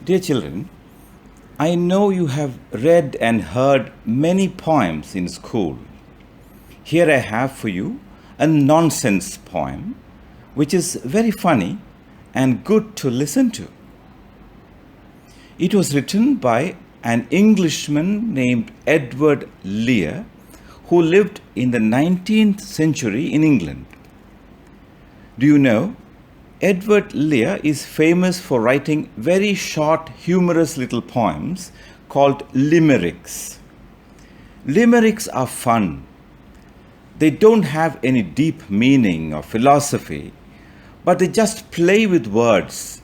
Dear children, I know you have read and heard many poems in school. Here I have for you a nonsense poem which is very funny and good to listen to. It was written by an Englishman named Edward Lear who lived in the 19th century in England. Do you know? Edward Lear is famous for writing very short, humorous little poems called limericks. Limericks are fun. They don't have any deep meaning or philosophy, but they just play with words.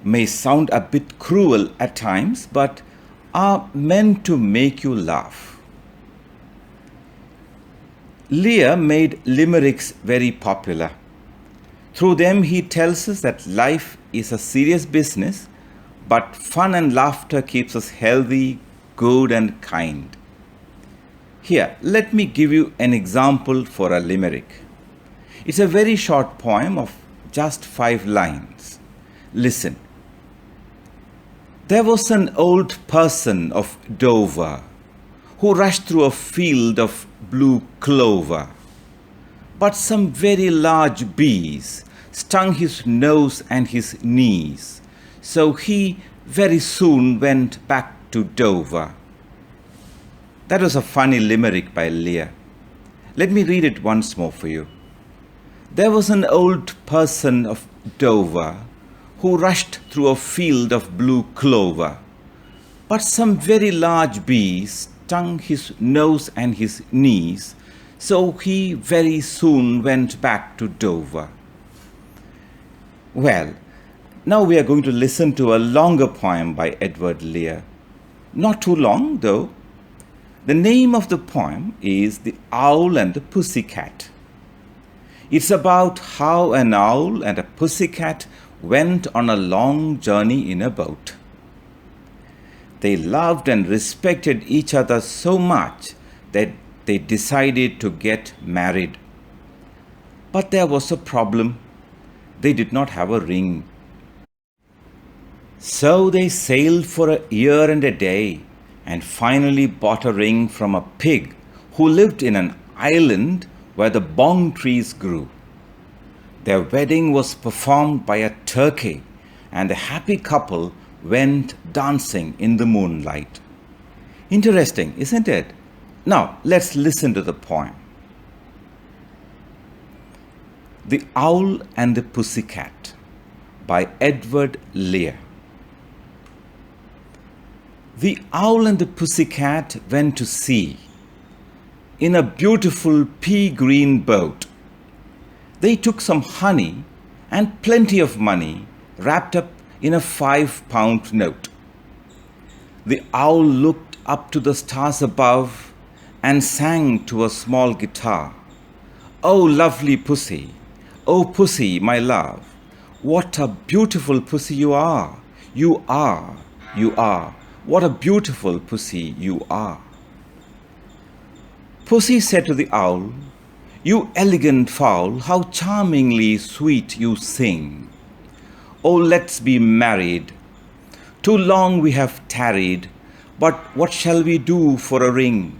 May sound a bit cruel at times, but are meant to make you laugh. Lear made limericks very popular. Through them, he tells us that life is a serious business, but fun and laughter keeps us healthy, good, and kind. Here, let me give you an example for a limerick. It's a very short poem of just 5 lines. Listen. There was an old person of Dover who rushed through a field of blue clover. But some very large bees stung his nose and his knees, so he very soon went back to Dover. That was a funny limerick by Lear. Let me read it once more for you. There was an old person of Dover who rushed through a field of blue clover, but some very large bees stung his nose and his knees, so he very soon went back to Dover. Well, now we are going to listen to a longer poem by Edward Lear. Not too long, though. The name of the poem is The Owl and the Pussycat. It's about how an owl and a pussycat went on a long journey in a boat. They loved and respected each other so much that they decided to get married. But there was a problem. They did not have a ring. So they sailed for a year and a day and finally bought a ring from a pig who lived in an island where the bong trees grew. Their wedding was performed by a turkey, and the happy couple went dancing in the moonlight. Interesting, isn't it? Now, let's listen to the poem. The Owl and the Pussycat by Edward Lear. The owl and the pussycat went to sea in a beautiful pea-green boat. They took some honey and plenty of money wrapped up in a 5-pound note. The owl looked up to the stars above and sang to a small guitar. Oh, lovely pussy, oh, pussy, my love, what a beautiful pussy you are. You are, you are. What a beautiful pussy you are. Pussy said to the owl, You elegant fowl, how charmingly sweet you sing. Oh, let's be married. Too long we have tarried, but what shall we do for a ring?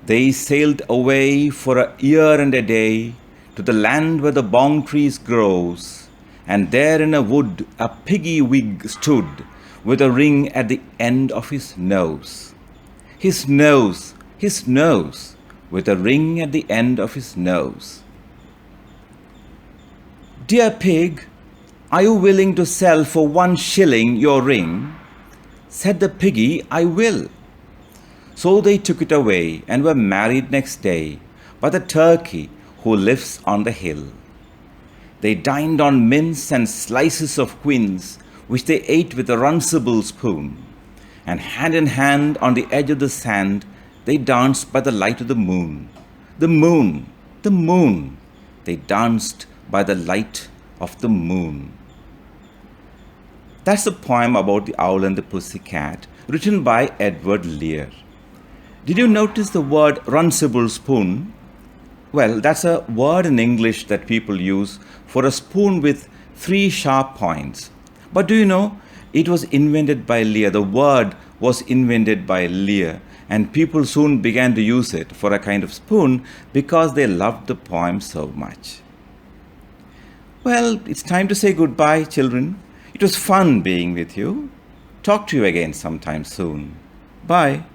They sailed away for a year and a day to the land where the bong trees grows, and there in a wood a piggy wig stood, with a ring at the end of his nose. His nose, with a ring at the end of his nose. Dear pig, are you willing to sell for 1 shilling your ring? Said the piggy, I will. So they took it away and were married next day by the turkey who lives on the hill. They dined on mince and slices of quince, which they ate with a runcible spoon, and hand in hand on the edge of the sand they danced by the light of the moon. The moon, the moon, they danced by the light of the moon. That's a poem about the owl and the pussycat, written by Edward Lear. Did you notice the word runcible spoon? Well, that's a word in English that people use for a spoon with 3 sharp points. But do you know, It was invented by Lear. The word was invented by Lear, and people soon began to use it for a kind of spoon because they loved the poem so much. Well, it's time to say goodbye, children. It was fun being with you. Talk to you again sometime soon. Bye.